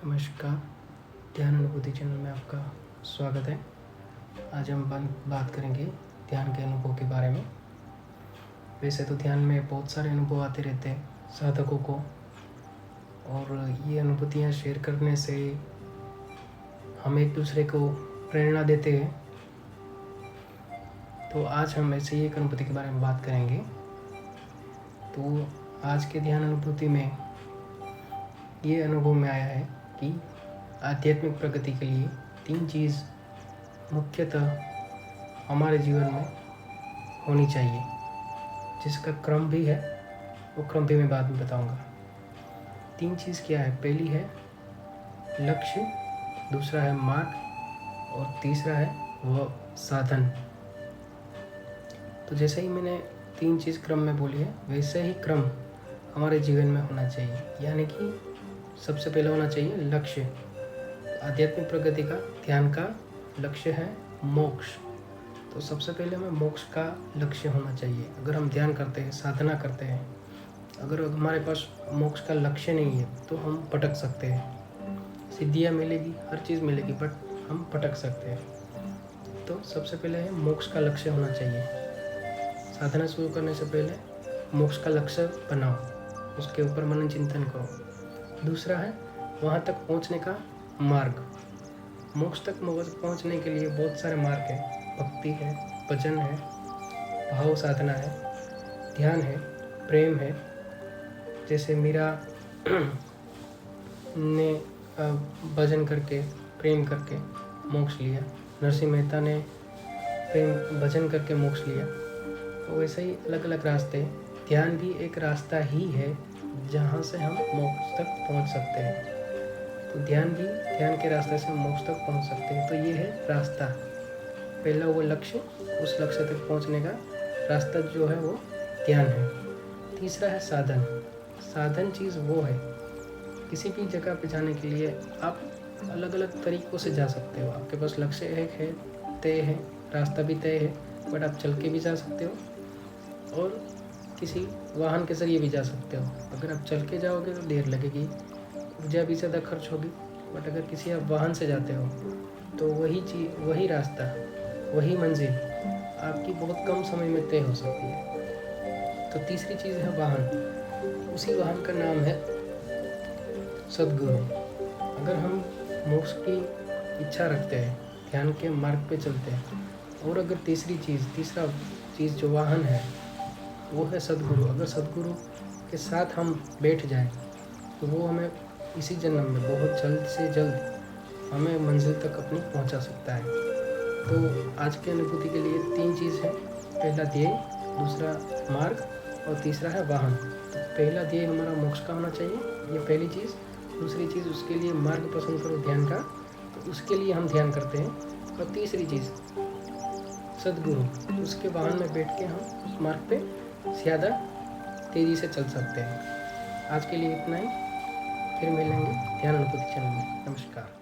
नमस्कार। ध्यान अनुभूति चैनल में आपका स्वागत है। आज हम बात करेंगे ध्यान के अनुभव के बारे में। वैसे तो ध्यान में बहुत सारे अनुभव आते रहते हैं साधकों को, और ये अनुभूतियाँ शेयर करने से हम एक दूसरे को प्रेरणा देते हैं। तो आज हम ऐसे ही एक अनुभूति के बारे में बात करेंगे। तो आज के ध्यान अनुभूति में ये अनुभव में आया है कि आध्यात्मिक प्रगति के लिए 3 चीज़ मुख्यतः हमारे जीवन में होनी चाहिए, जिसका क्रम भी है, वो क्रम भी मैं बाद में बताऊंगा। 3 चीज़ क्या है? पहली है लक्ष्य, दूसरा है मार्ग, और तीसरा है वह साधन। तो जैसे ही मैंने 3 चीज़ क्रम में बोली है, वैसे ही क्रम हमारे जीवन में होना चाहिए। यानी कि सबसे पहले होना चाहिए लक्ष्य। आध्यात्मिक प्रगति का, ध्यान का लक्ष्य है मोक्ष। तो सबसे पहले हमें मोक्ष का लक्ष्य होना चाहिए। अगर हम ध्यान करते हैं, साधना करते हैं, अगर हमारे पास मोक्ष का लक्ष्य नहीं है तो हम भटक सकते हैं। सिद्धियाँ मिलेगी, हर चीज़ मिलेगी, बट हम भटक सकते हैं। तो सबसे पहले है मोक्ष का लक्ष्य होना चाहिए। साधना शुरू करने से पहले मोक्ष का लक्ष्य बनाओ, उसके ऊपर मनन चिंतन करो। दूसरा है वहाँ तक पहुँचने का मार्ग। मोक्ष तक पहुँचने के लिए बहुत सारे मार्ग हैं। भक्ति है, भजन है, भाव साधना है, ध्यान है, प्रेम है। जैसे मीरा ने भजन करके, प्रेम करके मोक्ष लिया, नरसिंह मेहता ने प्रेम भजन करके मोक्ष लिया। तो वैसे ही अलग अलग रास्ते। ध्यान भी एक रास्ता ही है जहाँ से हम मोक्ष तक पहुँच सकते हैं। तो ध्यान के रास्ते से मोक्ष तक पहुँच सकते हैं। तो ये है रास्ता। पहला वो लक्ष्य, उस लक्ष्य तक पहुँचने का रास्ता जो है वो ध्यान है। तीसरा है साधन। साधन चीज़ वो है, किसी भी जगह पे जाने के लिए आप अलग अलग तरीक़ों से जा सकते हो। आपके पास लक्ष्य एक है, तय है, रास्ता भी तय है, बट आप चल के भी जा सकते हो और किसी वाहन के ज़रिए भी जा सकते हो। अगर आप चल के जाओगे तो देर लगेगी, ऊर्जा भी ज़्यादा खर्च होगी, बट अगर किसी आप वाहन से जाते हो तो वही रास्ता, वही मंजिल आपकी बहुत कम समय में तय हो सकती है। तो तीसरी चीज़ है वाहन। उसी वाहन का नाम है सद्गुरु। अगर हम मोक्ष की इच्छा रखते हैं, ध्यान के मार्ग पे चलते हैं, और अगर तीसरा चीज़ जो वाहन है वो है सद्गुरु। अगर सद्गुरु के साथ हम बैठ जाएं तो वो हमें इसी जन्म में बहुत जल्द से जल्द हमें मंजिल तक अपनी पहुंचा सकता है। तो आज के अनुभूति के लिए 3 चीज़ है। पहला ध्येय, दूसरा मार्ग, और तीसरा है वाहन। तो पहला ध्येय हमारा मोक्ष का होना चाहिए, ये पहली चीज़। दूसरी चीज़, उसके लिए मार्ग पसंद करो ध्यान का, तो उसके लिए हम ध्यान करते हैं। और तीसरी चीज़ सद्गुरु, उसके वाहन में बैठ के हम उस मार्ग पे ज़्यादा तेज़ी से चल सकते हैं। आज के लिए इतना ही, फिर मिलेंगे ध्यान अनुभूति चैनल में। नमस्कार।